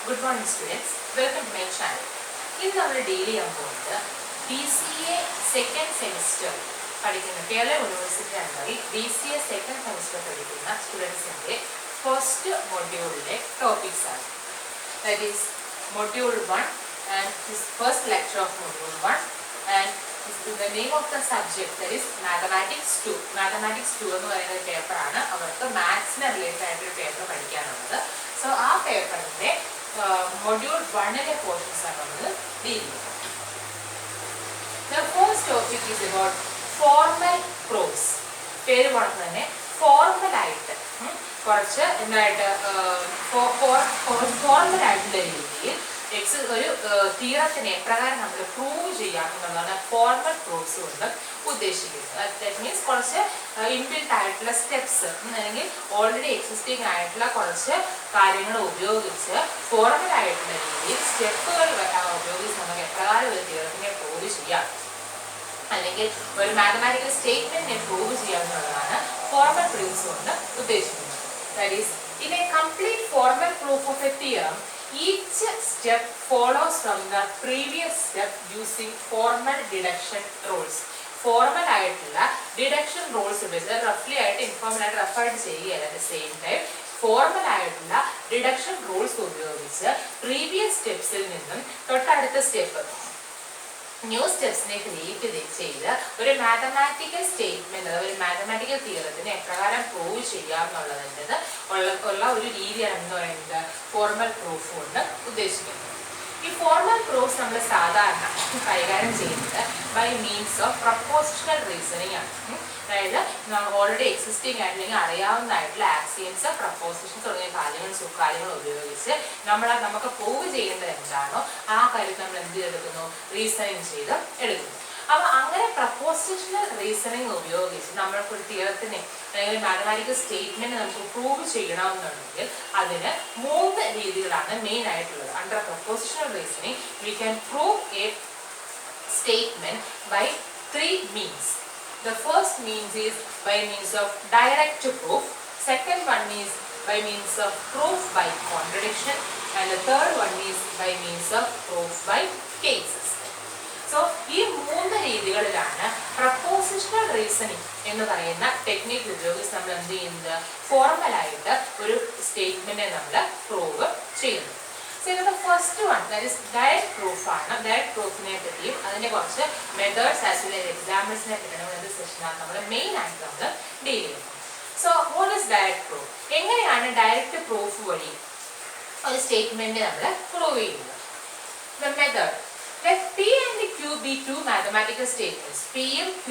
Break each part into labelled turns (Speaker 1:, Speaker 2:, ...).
Speaker 1: Good morning students, welcome to my channel. In our daily upload, BCA second semester പഠിക്കുന്ന Kerala university അണ്ടറിൽ BCA second semester പഠിക്കുന്ന സ്റ്റുഡൻസിന്റെ first മൊഡ്യൂളിലെ topics ആണ്. That is module 1 and this first lecture of module 1 and the name of the subject that is mathematics 2. Mathematics 2 എന്ന് പറയുന്ന paper ആണ്. അവർക്ക് മാത്സിന് റിലേറ്റഡ് ആയിട്ടൊരു പേപ്പർ പഠിക്കാനുള്ളത്. സോ ആ പേപ്പറിന്റെ module 1 portions are deal with. The first topic is about formal prose. പേര് പോലെ തന്നെ ഫോർമൽ ആയിട്ട് കുറച്ച് എന്തായിട്ട് ഫോർമൽ ആയിട്ടുള്ള രീതിയിൽ ഒരു തിയറത്തിനെ എപ്രകാരം നമ്മൾ പ്രൂവ് ചെയ്യാം എന്നുള്ളതാണ് ഫോർമൽ പ്രോസ് കൊണ്ട് ഉദ്ദേശിക്കുന്നത്. ദാറ്റ് മീൻസ് കുറച്ച് ഇൻബിൽറ്റ് ആയിട്ടുള്ള സ്റ്റെപ്സ് അല്ലെങ്കിൽ ഓൾറെഡി എക്സിസ്റ്റിംഗ് ആയിട്ടുള്ള കുറച്ച് കാര്യങ്ങൾ ഉപയോഗിച്ച് ഫോർമൽ ആയിട്ടുള്ള രീതിയിൽ സ്റ്റെപ്പുകൾ ഉപയോഗിച്ച് നമുക്ക് എപ്രകാരം ഒരു തിയറത്തിനെ പ്രൂവ് ചെയ്യാം അല്ലെങ്കിൽ ഒരു മാത്തമാറ്റിക്കൽ സ്റ്റേറ്റ്മെന്റിനെ പ്രൂവ് ചെയ്യാം എന്നുള്ളതാണ് ഫോർമൽ പ്രൂഫ്സ് കൊണ്ട് ഉദ്ദേശിക്കുന്നത്. That is, in a complete formal proof of a theorem, each step follows from the previous step using formal deduction rules. Formal ആയിട്ടുള്ള ഡിഡക്ഷൻ റൂൾസ് ഉപയോഗിച്ച് റഫ്ലി ആയിട്ട് ഇൻഫോർമൽ ആയിട്ട് റഫായിട്ട് ചെയ്യുകയല്ല. At the same time formal ആയിട്ടുള്ള ഡിഡക്ഷൻ റൂൾസ് ഉപയോഗിച്ച് previous സ്റ്റെപ്സിൽ നിന്നും തൊട്ടടുത്ത സ്റ്റെപ്പ് ന്യൂ സ്റ്റെപ്സിനെ ക്രിയേറ്റ് ചെയ്ത് ഒരു മാത്തമാറ്റിക്കൽ സ്റ്റേറ്റ്മെന്റ് ഒരു മാത്തമാറ്റിക്കൽ തിയറത്തിനെ എപ്രകാരം പ്രൂവ് ചെയ്യാം എന്നുള്ളതിൻ്റെ ഉള്ള ഒരു രീതിയാണ് എന്ന് പറയുന്നത് ഫോർമൽ പ്രൂഫ് കൊണ്ട് ഉദ്ദേശിക്കുന്നത്. ഈ ഫോർമൽ പ്രൂഫ്സ് നമ്മൾ സാധാരണ കൈകാര്യം ചെയ്യുന്നത് by means of propositional reasoning ആണ്. അതായത് ഓൾറെഡി എക്സിസ്റ്റിംഗ് ആയിട്ടില്ലെങ്കിൽ അറിയാവുന്നതായിട്ടുള്ള ആക്സിയംസ് പ്രപ്പോസിഷൻസ് തുടങ്ങിയ കാര്യങ്ങൾ ഉപയോഗിച്ച് നമുക്ക് പ്രൂവ് ചെയ്യേണ്ടത് എന്താണോ ആ കാര്യത്തിൽ നമ്മൾ എന്ത് ചെയ്തെടുക്കുന്നു, റീസണിങ് ചെയ്ത് എടുക്കുന്നു. അപ്പൊ അങ്ങനെ പ്രപ്പോസിഷണൽ റീസണിങ് ഉപയോഗിച്ച് നമ്മൾക്ക് ഒരു തിയറത്തിനെ അല്ലെങ്കിൽ മാത്തമാറ്റിക്കൽ സ്റ്റേറ്റ്മെന്റ് നമുക്ക് പ്രൂവ് ചെയ്യണമെന്നുണ്ടെങ്കിൽ അതിന് 3 രീതികളാണ് മെയിൻ ആയിട്ടുള്ളത്. Under propositional reasoning we can prove a statement by 3 means. The first means is by means of direct proof. Second one is by means of proof by contradiction, and the third one is by means of proof by cases. So ഈ 3 രീതികളിലാണ് propositional reasoning എന്ന് പറയുന്ന technique ഉപയോഗിച്ച് നമ്മൾ എന്ത് ചെയ്യുന്നത്, formal ആയിട്ട് ഒരു സ്റ്റേറ്റ്മെന്റിനെ നമ്മൾ പ്രൂവ് ചെയ്യുന്നു. So the first one, that is direct proof ആണ്. ഡയറക്റ്റ് പ്രൂഫിനെ പറ്റിയും അതിന്റെ കുറച്ച് മെത്തേഡ്സ് ആസ് വെൽ ആസ് എക്സാമ്പിൾസിനെ പറ്റിയാണ് ഈ സെഷനാണ് നമ്മൾ മെയിൻ ആയിട്ട് നമ്മൾ ഡീൽ ചെയ്യുന്നത്. So what is direct proof? എങ്ങനെയാണ് ഡയറക്റ്റ് പ്രൂഫ് വഴി ഒരു സ്റ്റേറ്റ്മെന്റ് നമ്മൾ പ്രൂവ് ചെയ്യുന്നത്? The method. Let P and Q be 2 mathematical statements. P യും Q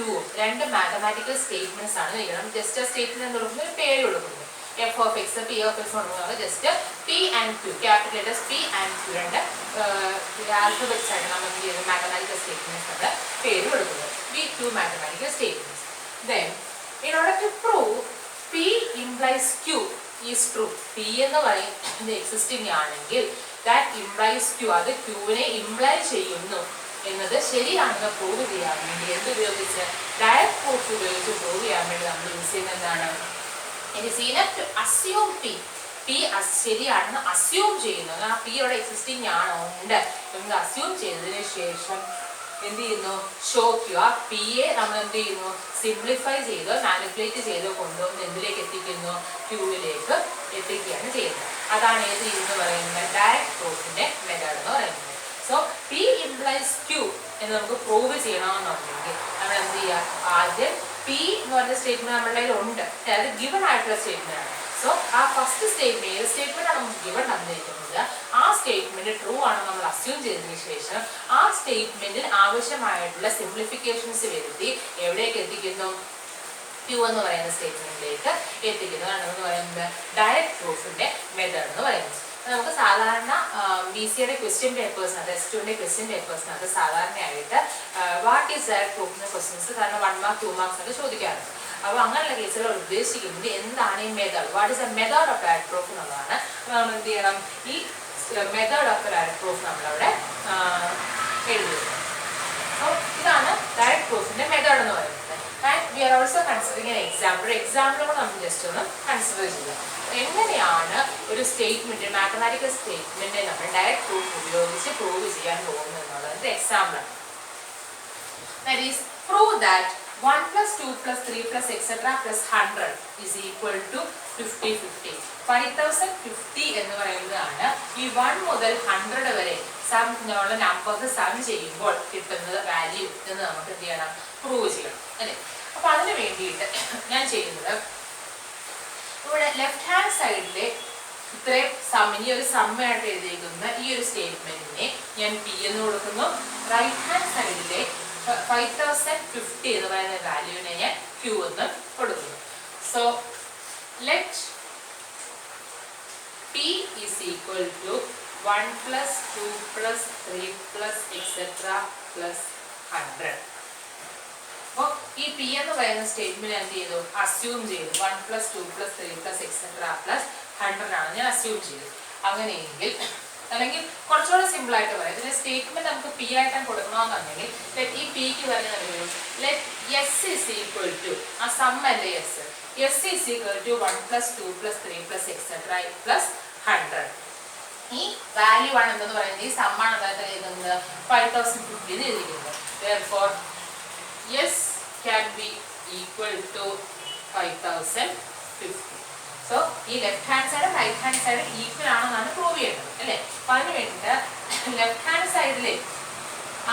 Speaker 1: യും 2 mathematical statements ആണ്. നമ്മൾ ജസ്റ്റ് സ്റ്റേറ്റ്മെന്റ് കൊടുക്കുന്ന ഒരു പേര് കൊടുക്കുന്നത്. F of x, P of x കൊടുക്കുന്നത് just P and Q, capital letters P and Q രണ്ട് ആൽഫബറ്റ്സ് ആണ് നമ്മൾ എന്ത് ചെയ്യുന്നത്, മാത്തമാറ്റിക്കൽ സ്റ്റേറ്റ്മെന്റ്സ് നമ്മുടെ പേര് കൊടുക്കുന്നത്. We 2 mathematical statements. Then in order to prove P implies Q is true. P എന്ന് പറയുന്നത് എക്സിസ്റ്റിംഗ് ആണെങ്കിൽ that implies Q, അത് Qനെ ഇംപ്ലൈ ചെയ്യുന്നു എന്നത് ശരിയാണെന്ന് പ്രൂവ് ചെയ്യാൻ വേണ്ടി എന്ത് ഉപയോഗിച്ച്, ഡയറക്റ്റ് പ്രൂഫ് ഉപയോഗിച്ച് പ്രൂവ് ചെയ്യാൻ വേണ്ടി നമ്മൾ യൂസ് ചെയ്യുന്നത് എന്താണ്, it is enough to assume P ശരിയാണെന്ന് അസ്യൂം ചെയ്യുന്നു. ആ P ഇവിടെ എക്സിസ്റ്റിംഗ് ആണോ ഉണ്ട് എന്ന് അസ്യൂം ചെയ്തതിന് ശേഷം എന്ത് ചെയ്യുന്നു, ഷോ Q, ആ P യെ നമ്മൾ എന്ത് ചെയ്യുന്നു, സിംപ്ലിഫൈ ചെയ്തോ മാനിപ്പുലേറ്റ് ചെയ്തോ കൊണ്ടുവന്ന് എന്തിലേക്ക് എത്തിക്കുന്നു, Qവിലേക്ക് എത്തിക്കുകയാണ് ചെയ്യുന്നത്. അതാണ് ഏത് എന്ന് പറയുന്നത്, ഡയറക്റ്റ് പ്രൂഫിന്റെ മെത്തേഡ് എന്ന് പറയുന്നത്. സോ P implies Q എന്ന് നമുക്ക് പ്രൂവ് ചെയ്യണമെന്നുണ്ടെങ്കിൽ നമ്മൾ എന്ത് ചെയ്യുക, ആദ്യം P എന്ന് പറയുന്ന സ്റ്റേറ്റ്മെന്റ് നമ്മുടെ കയ്യിൽ ഉണ്ട്, അത് ഗിവൺ ആയിട്ടുള്ള സ്റ്റേറ്റ്മെന്റ് ആണ്. സോ ആ ഫസ്റ്റ് സ്റ്റേറ്റ്മെന്റ് ഏത് സ്റ്റേറ്റ്മെന്റ് ആണ് നമുക്ക് ഗിവൺ തന്നിരിക്കുന്നത്, ആ സ്റ്റേറ്റ്മെന്റ് ട്രൂ ആണ് നമ്മൾ അസ്യൂം ചെയ്തതിനു ശേഷം ആ സ്റ്റേറ്റ്മെന്റിൽ ആവശ്യമായിട്ടുള്ള സിംപ്ലിഫിക്കേഷൻസ് വരുത്തി എവിടേക്ക് എത്തിക്കുന്നു, Q എന്ന് പറയുന്ന സ്റ്റേറ്റ്മെന്റിലേക്ക് എത്തിക്കുന്നു. എന്ന് പറയുന്നത് ഡയറക്റ്റ് പ്രൂഫിന്റെ മെത്തേഡ് എന്ന് പറയുന്നത്. നമുക്ക് സാധാരണ BCA question papers, S2 question പേപ്പേഴ്സിനകത്ത് സാധാരണയായിട്ട് വാട്ട് ഈസ് ഡയറക്റ്റ് പ്രൂഫിന്റെ ക്വസ്റ്റ്യൻസ് കാരണം 1 മാർക്ക് 2 മാർക്സ് ഒക്കെ ചോദിക്കാറുണ്ട്. അപ്പോൾ അങ്ങനെയുള്ള കേസുകൾ ഉദ്ദേശിക്കുന്നത് എന്താണ് ഈ method, what is A method of direct proof എന്നുള്ളതാണ്. നമ്മൾ എന്ത് ചെയ്യണം, ഈ മെത്തേഡ് ഓഫ് ഡയറക്റ്റ് പ്രൂഫ് നമ്മളവിടെ എഴുതുന്നത്. സോ ഇതാണ് ഡയറക്റ്റ് പ്രൂഫിന്റെ മെത്തേഡ് എന്ന് പറയുന്നത്. And we are also considering an example. Example നമ്മൾ ജസ്റ്റ് ഒന്ന് കൺസിഡർ ചെയ്യുക. എങ്ങനെയാണ് ഒരു ഒരു സ്റ്റേറ്റ്മെന്റ്, മാത്തമാറ്റിക്കൽ സ്റ്റേറ്റ്മെന്റ് നമ്മൾ ഡയറക്റ്റ് പ്രൂഫ് ഉപയോഗിച്ച് പ്രൂവ് ചെയ്യാൻ പോകുന്നു എന്നുള്ളതിന്റെ എക്സാമ്പിൾ ആണ്. That is, prove that 1 plus 2 plus 3 plus etc. plus 100 is equal to 50-50. 5050 എന്ന് പറയുന്നതാണ് ഈ 1 മുതൽ 100 വരെ സം നമ്പേഴ്സ് സം ചെയ്യുമ്പോൾ കിട്ടുന്നത് വാല്യൂ എന്ന് നമുക്ക് എന്ത് ചെയ്യണം, പ്രൂവ് ചെയ്യണം അല്ലേ. അപ്പൊ അതിന് വേണ്ടിയിട്ട് ഞാൻ ചെയ്യുന്നത്, ഇവിടെ ലെഫ്റ്റ് ഹാൻഡ് സൈഡിലെ ഇത്രയും ഇനി ഒരു സമ്മയായിട്ട് എഴുതിയിരിക്കുന്ന ഈ ഒരു സ്റ്റേറ്റ്മെന്റിനെ ഞാൻ പി എന്ന് കൊടുക്കുന്നു. റൈറ്റ് ഹാൻഡ് സൈഡിലെ 5050 എന്ന് പറയുന്ന വാല്യൂവിനെ ഞാൻ ക്യൂ എന്ന് കൊടുക്കുന്നു. So let P is equal to 1 plus 2 plus 3 plus etc. plus 100. അപ്പോൾ ഈ പി എന്ന് പറയുന്ന സ്റ്റേറ്റ്മെന്റ് എന്ത് ചെയ്തു, അസ്യൂം ചെയ്തു. 1 plus 2 plus 3 plus etc. plus 100 ആണ് ഞാൻ അസ്യൂം ചെയ്തു. അങ്ങനെയെങ്കിൽ അല്ലെങ്കിൽ കുറച്ചുകൂടെ സിമ്പിൾ ആയിട്ട് പറയാം, ഇതിന്റെ സ്റ്റേറ്റ്മെന്റ് നമുക്ക് പി ആയിട്ട് കൊടുക്കണമെന്നുണ്ടെങ്കിൽ ഈ പിക്ക് പറയുന്നത് let S is equal to ആ സം അല്ലേ S, S is equal to 1 plus 2 plus 3 plus etc. plus 100. ഈ വാല്യൂ ആണ് എന്തെന്ന് പറയുന്നത്, ഈ സം ആണ് എന്താ എഴുതുന്നത് 5050 എന്ന് എഴുതിയിരിക്കുന്നത്. Therefore S can be equal to 5050. So ഈ left hand side right hand side equal ആണെന്നാണ് പ്രൂവ് ചെയ്യേണ്ടത് അല്ലേ. അപ്പൊ അതിന് വേണ്ടിയിട്ട് ലെഫ്റ്റ് ഹാൻഡ് സൈഡിലെ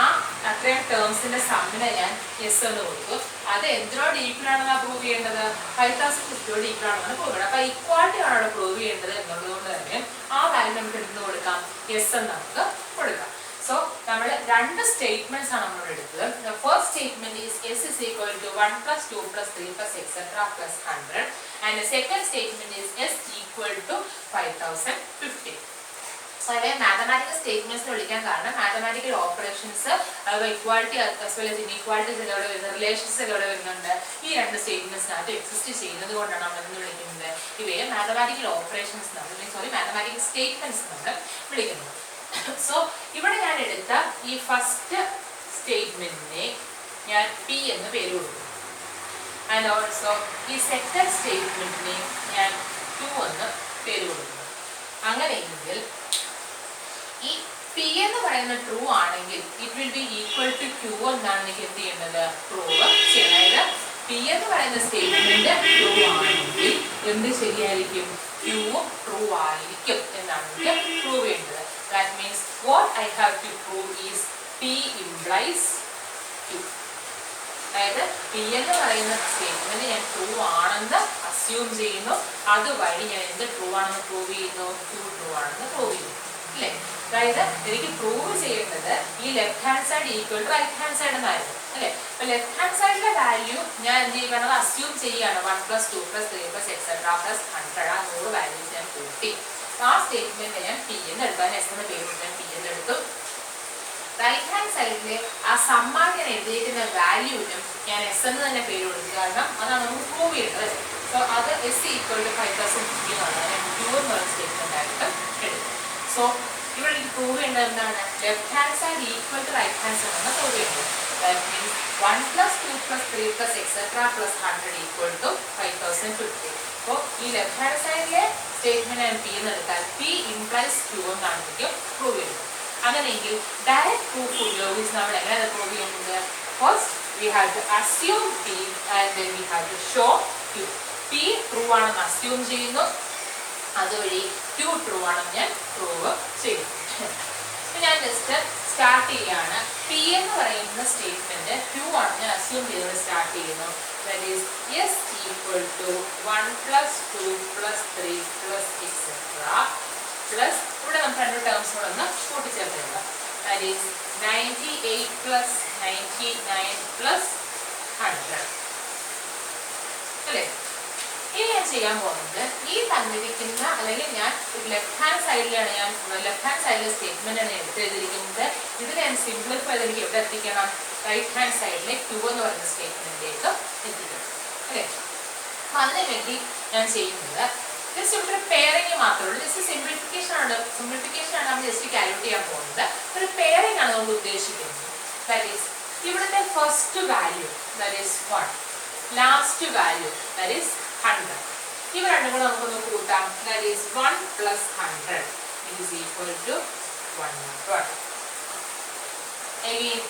Speaker 1: ആ അത്രയും ടേംസിന്റെ സമ്മിനെ ഞാൻ എസ് എന്ന് കൊടുത്തു. അത് എന്തിനോട് ഈക്വൽ ആണെന്നാണ് പ്രൂവ് ചെയ്യേണ്ടത്, 5050 ഈക്വൽ ആണെന്നാണ് പ്രൂവ് ചെയ്യേണ്ടത്. അപ്പൊ ഇക്വാലിറ്റി ആണ് അവിടെ പ്രൂവ് ചെയ്യേണ്ടത് എന്നുള്ളത് കൊണ്ട് തന്നെ ആ വാല്യൂ നമുക്ക് എന്ത് കൊടുക്കാം, എസ് എന്ന് നമുക്ക് കൊടുക്കാം. So, നമ്മൾ രണ്ട് സ്റ്റേറ്റ്മെന്റ്സ് ആണ് നമ്മൾ എടുത്തത്. The first statement is S is equal to 1 plus 2 plus 3 plus etc. plus 100 and the second statement is S equal to 5050. So, I have mathematical statements വിളിക്കാൻ കാരണം mathematical operations equality as well as inequalities എല്ലാം വരുന്ന relations എല്ലാം വരുന്നുണ്ട്. ഈ രണ്ട് സ്റ്റേറ്റ്മെന്റ്സിനകത്ത് exist ചെയ്യുന്നത് കൊണ്ടാണ് നമ്മൾ എന്ന് വിളിക്കുന്നത് ഇവയെ mathematical operations mathematical statements നമ്മൾ വിളിക്കുന്നത്. സോ ഇവിടെ ഞാൻ എടുത്ത ഈ ഫസ്റ്റ് സ്റ്റേറ്റ്മെന്റിനെ ഞാൻ പി എന്ന് പേര് കൊടുക്കുന്നു. ആൻഡ് ഓൾസോ ഈ സെക്കൻഡ് സ്റ്റേറ്റ്മെന്റിനെ ഞാൻ ക്യൂ എന്ന് പേര് കൊടുക്കുന്നു. അങ്ങനെയെങ്കിൽ ഈ പി എന്ന് പറയുന്ന ട്രൂ ആണെങ്കിൽ it will be equal to Q എന്നാണ് എനിക്ക് എന്ത് ചെയ്യേണ്ടത്, പ്രൂവ് ചെയ്യണം. അതായത് പി എന്ന് പറയുന്ന സ്റ്റേറ്റ്മെന്റ് ട്രൂ ആണെങ്കിൽ എന്ത് ശരിയായിരിക്കും, ക്യൂ ട്രൂ ആയിരിക്കും എന്നാണ് എനിക്ക് പ്രൂവ് ചെയ്യേണ്ടത്. That means what I have to prove is P implies Q. അതായത് പി എന്ന് പറയുന്ന സ്റ്റേറ്റ്മെന്റ് ഞാൻ ട്രൂ ആണെന്ന് അസ്യൂം ചെയ്യുന്നു, അതുവഴി ഞാൻ എന്ത് ട്രൂ ആണെന്ന് പ്രൂവ് ചെയ്യുന്നു, ക്യൂ ട്രൂ ആണെന്ന് പ്രൂവ് ചെയ്യുന്നു അല്ലേ. അതായത് എനിക്ക് പ്രൂവ് ചെയ്യേണ്ടത് ഈ left hand side equal to right hand side എന്നായിരുന്നു അല്ലേ. അപ്പൊ ലെഫ്റ്റ് ഹാൻഡ് സൈഡിലെ വാല്യൂ ഞാൻ എന്ത് ചെയ്യണം, അസ്യൂം ചെയ്യുകയാണ്. 1 plus 2 plus 3 plus etc. plus 100 ആ 100 വാല്യൂസ് ഞാൻ കൂട്ടി ആ സ്റ്റേറ്റ്മെന്റ് ഞാൻ പി എന്ന് എടുക്കാൻ എസ് എന്ന പേര് ഞാൻ പി എന്ന് എടുത്തു. റൈറ്റ് ഹാൻഡ് സൈഡിലെ ആ സമ്മാൻ ഞാൻ എഴുതിയിരിക്കുന്ന വാല്യൂവിനും ഞാൻ എസ് എന്ന് തന്നെ പേര് കൊടുക്കുക, കാരണം അതാണ് നമുക്ക് പ്രൂവ് ചെയ്യുന്നത്. സോ അത് എസ് ഈക്വൽ ടു 5050 എന്നുള്ളത് ഞാൻ ക്യൂ എന്ന് പറയുന്ന സ്റ്റേറ്റ്മെന്റ് ആയിട്ട് എടുക്കും. സോ ഇവിടെ എനിക്ക് പ്രൂവ് ചെയ്യേണ്ടത് എന്താണ്, left hand side equal to right hand side ആണ് പ്രൂവ് ചെയ്യുന്നത്. That means 1 plus 2 plus 3 plus etc. plus 100 equal to 5050. അപ്പോൾ ഈ ലെഫ്റ്റ് ഹാൻഡ് സൈഡിലെ സ്റ്റേറ്റ്മെന്റ് ഞാൻ പി എന്ന് എടുത്താൽ പി ഇംപ്ലൈസ് ക്യൂ എന്നാണ് എനിക്ക് പ്രൂവ് ചെയ്യുന്നത്. അങ്ങനെയെങ്കിൽ ഡയറക്റ്റ് പ്രൂഫ് ഉപയോഗിച്ച് നമ്മൾ എങ്ങനെയാണ് പ്രൂവ് ചെയ്യുന്നത്, first we have to assume P and then we have to show Q. P true ആണെന്ന് അസ്യൂം ചെയ്യുന്നു, അതുവഴി ക്യൂ ട്രൂ ആണെന്ന് ഞാൻ പ്രൂവ് ചെയ്യുന്നു. ഞാൻ ജസ്റ്റ് സ്റ്റാർട്ട് ചെയ്യാണ്. പി എന്ന് പറയുന്ന സ്റ്റേറ്റ്മെന്റ് ക്യൂ ആണ് ഞാൻ അസ്യൂം ചെയ്തുകൊണ്ട് സ്റ്റാർട്ട് ചെയ്യുന്നു. That is S equal to 1 plus 2 plus 3 plus etc. plus ഇവിടെ നമുക്ക് രണ്ട് ടേംസ് കൂടെ ഒന്ന് കൂട്ടിച്ചേർക്കുക. That is 98 plus 99 plus 100 അല്ലേ. ഇനി ഞാൻ ചെയ്യാൻ പോകുന്നത് ഈ തന്നിരിക്കുന്ന അല്ലെങ്കിൽ ഞാൻ ലെഫ്റ്റ് ഹാൻഡ് സൈഡിലാണ് ലെഫ്റ്റ് ഹാൻഡ് സൈഡിലെ സ്റ്റേറ്റ്മെന്റ് ആണ് എടുത്തെഴുതിയിരിക്കുന്നത്. ഇത് ഞാൻ സിംപ്ലിഫൈ ചെയ്ത് എനിക്ക് എവിടെ എത്തിക്കണം, റൈറ്റ് ഹാൻഡ് സൈഡിലെ ക്യൂ എന്ന് പറയുന്ന സ്റ്റേറ്റ്മെന്റിലേക്ക് എത്തിക്കണം അല്ലേ. അപ്പൊ അതിനു വേണ്ടി ഞാൻ ചെയ്യുന്നത് ജസ്റ്റ് ഇവിടെ ഒരു പെയറിങ് മാത്രമേ ഉള്ളൂ. ജസ്റ്റ് സിംപ്ലിഫിക്കേഷൻ ആണ് നമ്മൾ ജസ്റ്റ് കാൽക്കുലേറ്റ് ചെയ്യാൻ പോകുന്നത്. ഒരു പെയറിങ് ആണ് നമ്മൾ ഉദ്ദേശിക്കുന്നത്. ദാറ്റ് ഈസ് ഇവിടുത്തെ first value that is 1, last value that is 100. ഇവ രണ്ടും കൂടെ നമുക്കൊന്ന് കൂട്ടാം. That is 1 plus Again,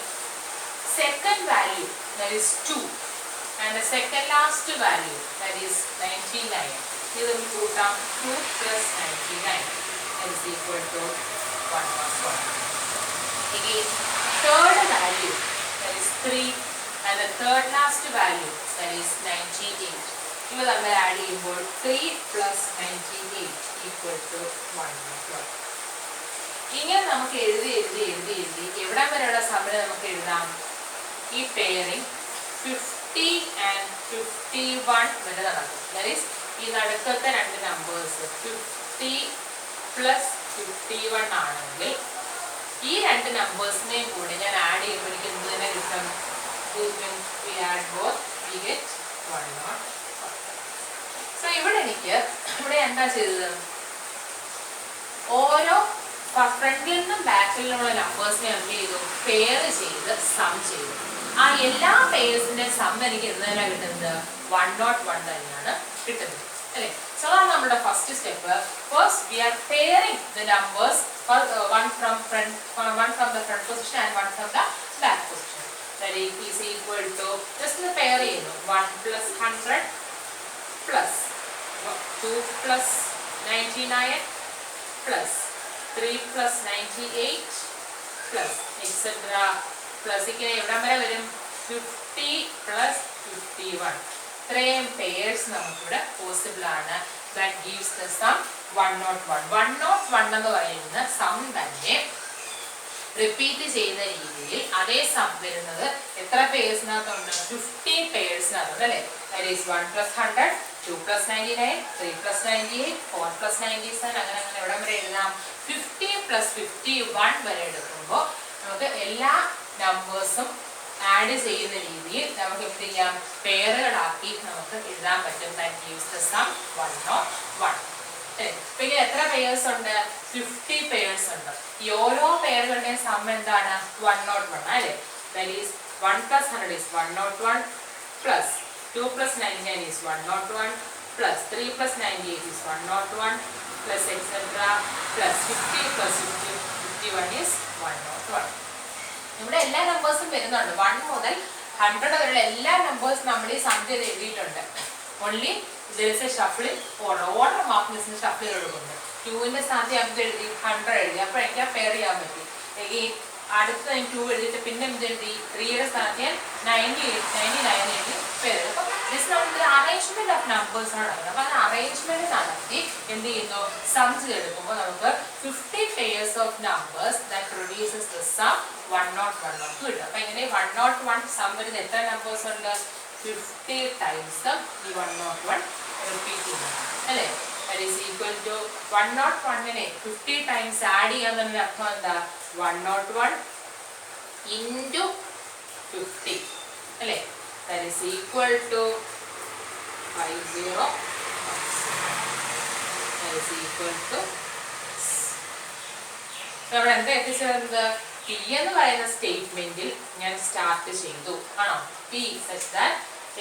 Speaker 1: second value, that is 2, and the second last value, that is 99. Here we put down 2 plus 99, that is equal to 111. Again, third value, that is 3, and the third last value, that is 98. ഇവ നമ്മൾ add ചെയ്യുമ്പോൾ 3 plus 98 equal to 112. ഇങ്ങനെ നമുക്ക് എഴുതി എവിടം വരെയുള്ള സമയം നമുക്ക് എഴുതാം? ഈ പെയറിംഗ് 50 and 51 വരെ നടക്കും. That is, ഈ നടുക്കത്തെ രണ്ട് നമ്പേഴ്സ് 50 plus 51 ആണെങ്കിൽ ഈ രണ്ട് നമ്പേഴ്സിനെയും കൂടി ഞാൻ ആഡ് ചെയ്യുമ്പോൾ എനിക്ക് എന്ത് തന്നെ കിട്ടും? We add both, we get 101. So ഇവിടെ എന്താ ചെയ്തത്? ഓരോ ഫ്രണ്ടിൽ നിന്നും ബാക്കിൽ നിന്നുള്ള നമ്പേഴ്സിനെ എന്ത് ചെയ്തു? പെയർ ചെയ്ത് സം ചെയ്തു. ആ എല്ലാ പെയർസിന്റെ സം എനിക്ക് എന്ത് തന്നെയാണ് കിട്ടുന്നത്? 101 തന്നെയാണ് കിട്ടുന്നത്, അല്ലേ? സോ അതാണ് നമ്മുടെ first step. First we are pairing the numbers, one from the front position and one from the back position. That is equal to, just the pair ചെയ്യുന്നു, 1 plus 100 plus 2 plus 99 plus 3 plus 98 plus etc. plus ഇങ്ങനെ എവിടം വരെ വരും? 50 plus 51. ഇത്രയും pairs നമുക്കിവിടെ possible ആണ്. That gives the sum 101. 101 എന്ന് പറയുന്ന സം തന്നെ റിപ്പീറ്റ് ചെയ്യുന്ന രീതിയിൽ അതേ സം വരുന്നത് എത്ര പെയർസിനകത്തുണ്ട്? 50 പെയർസിനകത്തുണ്ട്, അല്ലേ? That is 1 plus 100, 2 plus 99, 3 plus 98, 4 plus 97, അങ്ങനെ എവിടം വരെ എഴുതാം? 50 plus 51 വരെ എടുക്കുമ്പോൾ നമുക്ക് എല്ലാ നമ്പേഴ്സും ആഡ് ചെയ്യുന്ന രീതിയിൽ നമുക്ക് എന്ത് ചെയ്യാം? പെയറുകളാക്കി നമുക്ക് എഴുതാൻ പറ്റും. That gives the sum 101. പിന്നെ എത്ര പെയർസ് ഉണ്ട്? 50 പെയർസ് ഉണ്ട്. ഈ ഓരോ പെയറുകളുടെയും സം എന്താണ്? 101, അല്ലേ? That is 1 plus 100 is 101 plus 2 plus 99 is 101 plus 3 plus 98 is 101 plus etc. plus 50 plus 51 is 101. ഇവിടെ എല്ലാ നമ്പേഴ്സും വരുന്നുണ്ട്. 1 മുതൽ 100 വരെയുള്ള എല്ലാ നമ്പേഴ്സും നമ്മൾ ഈ സം ചെയ്ത് എഴുതിയിട്ടുണ്ട്. Only there is a shuffling order mark ലിസ്റ്റിന് ഷഫിൾ കൊടുക്കുന്നുണ്ട്. 2ന്റെ സ്ഥാനത്ത് നമുക്ക് എഴുതി 100 എഴുതി. അപ്പോൾ എനിക്ക് ആ പെയർ ചെയ്യാൻ പറ്റി. എഗെയിൻ അടുത്ത 2 എഴുതിയിട്ട് പിന്നെ എന്ത് എഴുതി? 3യുടെ സ്ഥാനത്ത് ഞാൻ 99 എഴുതി പെയർ. അപ്പോൾ ദിസ് നമ്മൾ അറേഞ്ച്മെന്റ് ഓഫ് നമ്പേഴ്സ് ആണ് നടക്കുന്നത്. അപ്പോൾ അത് അറേഞ്ച്മെന്റ് നടത്തി എന്ത് ചെയ്യുന്നു? സംസ് എടുക്കുമ്പോൾ നമുക്ക് 50 pairs of numbers that produces the sum 101 നമുക്ക് കിട്ടും. അപ്പോൾ ഇങ്ങനെ 101 സം വരുന്ന എത്ര നമ്പേഴ്സ് ഉണ്ട്? 50 times ഈ 101 റിപ്പീറ്റ് ചെയ്യുന്നത്, അല്ലേ? That is equal to 101നെ 50 times ആഡ് ചെയ്യാന്നതിന്റെ അർത്ഥം എന്താ? 101 into 50, അല്ലേ? That is equal to 50. That is equal to നമ്മൾ എന്താ എത്തിച്ചേർന്നത്? P എന്ന് പറയുന്ന സ്റ്റേറ്റ്മെന്റിൽ ഞാൻ സ്റ്റാർട്ട് ചെയ്തു, ആണോ? P such that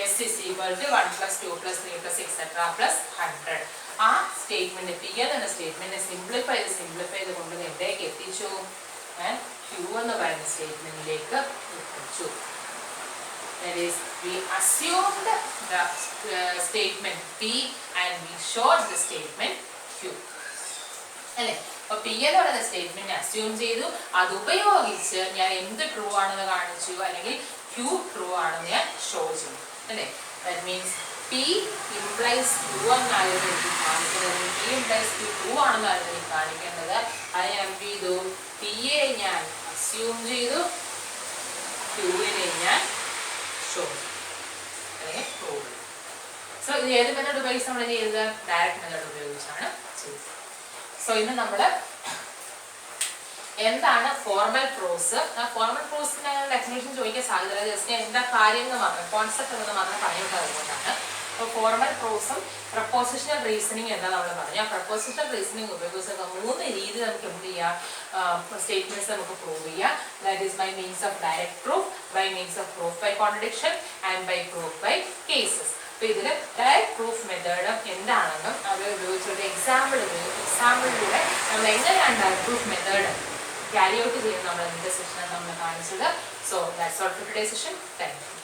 Speaker 1: S is equal to 1 plus 2 plus 3 plus etc. plus 100. ആ സ്റ്റേറ്റ്മെന്റ് P എന്ന സ്റ്റേറ്റ്മെന്റ് സിംപ്ലിഫൈ ചെയ്ത് കൊണ്ട് എവിടേക്ക് എത്തിച്ചു? Q എന്ന് പറയുന്ന സ്റ്റേറ്റ്മെന്റിലേക്ക് എത്തിച്ചു. That is, we assumed the statement P and we showed the statement Q. അല്ലേ? അപ്പോൾ P എന്ന് പറയുന്ന സ്റ്റേറ്റ്മെന്റ് അസ്യൂം ചെയ്തു, അത് ഉപയോഗിച്ച് ഞാൻ എന്ത് ട്രൂ ആണെന്ന് കാണിച്ചു, അല്ലെങ്കിൽ Q ട്രൂ ആണെന്ന് ഞാൻ ഷോ ചെയ്തു, അല്ലേ? That means P implies Q എന്നായിരുന്നു എനിക്ക് കാണിക്കുന്നത്. P implies Q true ആണെന്നായിരുന്നു എനിക്ക് കാണിക്കേണ്ടത്. അത് ഞാൻ എന്ത് ചെയ്തു? P യെ ഞാൻ അസ്യൂം ചെയ്തു, Q നെ ഞാൻ ഷോ ചെയ്തു, അല്ലെങ്കിൽ പ്രൂവ് ചെയ്തു. സോ ഇത് ഏത് മെത്തേഡ് ഉപയോഗിച്ച് നമ്മൾ ചെയ്തത്? ഡയറക്റ്റ് മെത്തേഡ് ഉപയോഗിച്ചാണ് ചെയ്തത്. സോ ഇന്ന് നമ്മൾ എന്താണ് ഫോർമൽ പ്രോസ്, ഫോർമൽ പ്രോസിന് ഡെഫിനേഷൻ ചോദിക്കാൻ സാധ്യത, ജസ്റ്റ് ഞാൻ എന്താ കാര്യം എന്ന് മാത്രം, കോൺസെപ്റ്റ് എന്ന് മാത്രം പറയുന്നത് അതുകൊണ്ടാണ്. അപ്പോൾ ഫോർമൽ പ്രോസും പ്രപ്പോസിഷണൽ റീസണിങ് എന്താ നമ്മൾ പറഞ്ഞു. ആ പ്രപ്പോസിഷണൽ റീസണിങ് ഉപയോഗിച്ച് 3 രീതി നമുക്ക് എന്ത് ചെയ്യാം? സ്റ്റേറ്റ്മെന്റ്സ് നമുക്ക് പ്രൂവ് ചെയ്യാം. That is by means of direct proof, by means of proof by contradiction and by proof by cases. അപ്പോൾ ഇതിൽ ഡയറക്റ്റ് പ്രൂഫ് മെത്തേഡ് എന്താണെന്നും അത് ഉപയോഗിച്ചുള്ള എക്സാമ്പിളിലൂടെ നമ്മൾ എങ്ങനെയാണ് direct proof method carry out ചെയ്യുന്ന നമ്മൾ ഇന്നത്തെ സെഷനാണ് നമ്മൾ കാണിച്ചത്. So that's all for today session. Thank you.